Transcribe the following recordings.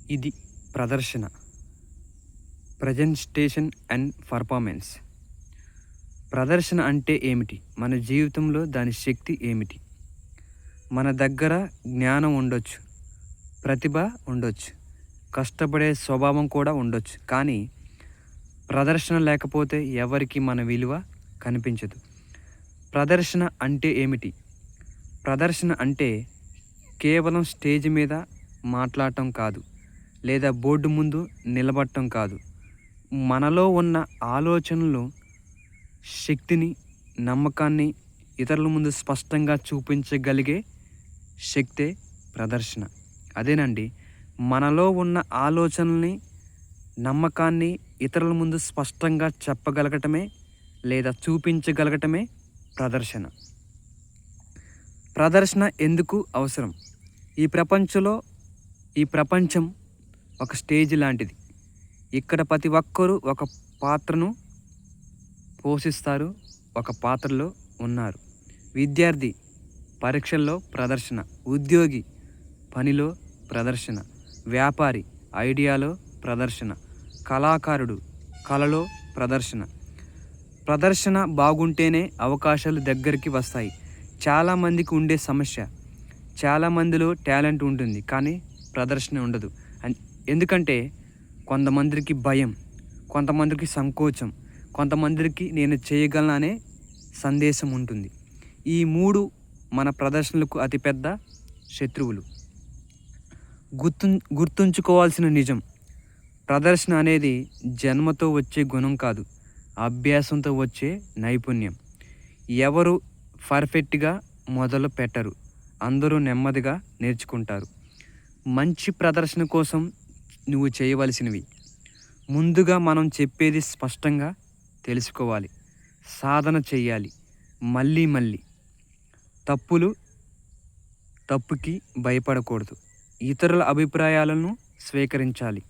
ఇది ప్రదర్శన, presentation and performance. ప్రదర్శన అంటే ఏమిటి? మన జీవితంలో దాని శక్తి ఏమిటి? మన దగ్గర జ్ఞానం ఉండొచ్చు, ప్రతిభ ఉండొచ్చు, కష్టపడే స్వభావం కూడా ఉండొచ్చు. కానీ ప్రదర్శన లేకపోతే ఎవరికి మన విలువ కనిపించదు. ప్రదర్శన అంటే ఏమిటి? ప్రదర్శన అంటే కేవలం స్టేజ్ మీద మాట్లాడటం కాదు, లేదా బోర్డు ముందు నిలబడటం కాదు. మనలో ఉన్న ఆలోచనలు, శక్తిని, నమ్మకాన్ని ఇతరుల ముందు స్పష్టంగా చూపించగలిగే శక్తే ప్రదర్శన. అదేనండి, మనలో ఉన్న ఆలోచనల్ని, నమ్మకాన్ని ఇతరుల ముందు స్పష్టంగా చెప్పగలగటమే లేదా చూపించగలగటమే ప్రదర్శన. ప్రదర్శన ఎందుకు అవసరం? ఈ ప్రపంచం ఒక స్టేజ్ లాంటిది. ఇక్కడ ప్రతి ఒక్కరూ ఒక పాత్రను పోషిస్తారు, ఒక పాత్రలో ఉన్నారు. విద్యార్థి పరీక్షల్లో ప్రదర్శన, ఉద్యోగి పనిలో ప్రదర్శన, వ్యాపారి ఐడియాలో ప్రదర్శన, కళాకారుడు కళలో ప్రదర్శన. ప్రదర్శన బాగుంటేనే అవకాశాలు దగ్గరికి వస్తాయి. చాలామందికి ఉండే సమస్య, చాలామందిలో టాలెంట్ ఉంటుంది కానీ ప్రదర్శన ఉండదు. ఎందుకంటే కొంతమందికి భయం, కొంతమందికి సంకోచం, కొంతమందికి నేను చేయగలను అనే సందేశం ఉంటుంది. ఈ మూడు మన ప్రదర్శనలకు అతిపెద్ద శత్రువులు. గుర్తుంచుకోవాల్సిన నిజం, ప్రదర్శన అనేది జన్మతో వచ్చే గుణం కాదు, అభ్యాసంతో వచ్చే నైపుణ్యం. ఎవరు పర్ఫెక్ట్గా మొదలు పెట్టరు, అందరూ నెమ్మదిగా నేర్చుకుంటారు. మంచి ప్రదర్శన కోసం నువ్వు చేయవలసినవి: ముందుగా మనం చెప్పేది స్పష్టంగా తెలుసుకోవాలి, సాధన చేయాలి, మళ్ళీ తప్పుకి భయపడకూడదు, ఇతరుల అభిప్రాయాలను స్వీకరించాలి,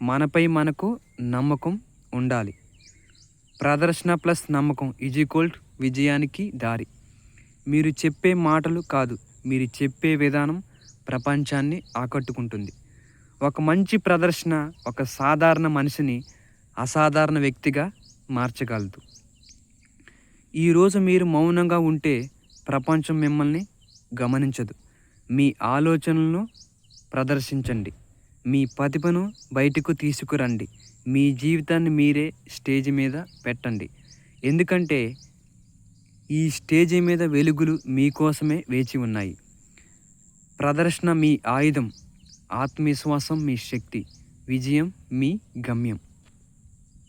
మనపై మనకు నమ్మకం ఉండాలి. ప్రదర్శన ప్లస్ నమ్మకం విజయానికి దారి. మీరు చెప్పే మాటలు కాదు, మీరు చెప్పే విధానం ప్రపంచాన్ని ఆకట్టుకుంటుంది. ఒక మంచి ప్రదర్శన ఒక సాధారణ మనిషిని అసాధారణ వ్యక్తిగా మార్చగలదు. ఈరోజు మీరు మౌనంగా ఉంటే ప్రపంచం మిమ్మల్ని గమనించదు. మీ ఆలోచనలను ప్రదర్శించండి, మీ ప్రతిభను బయటకు తీసుకురండి, మీ జీవితాన్ని మీరే స్టేజ్ మీద పెట్టండి. ఎందుకంటే ఈ స్టేజి మీద వెలుగులు మీకోసమే వేచి ఉన్నాయి. ప్రదర్శన మీ ఆయుధం, ఆత్మవిశ్వాసం మీ శక్తి, విజయం మీ గమ్యం.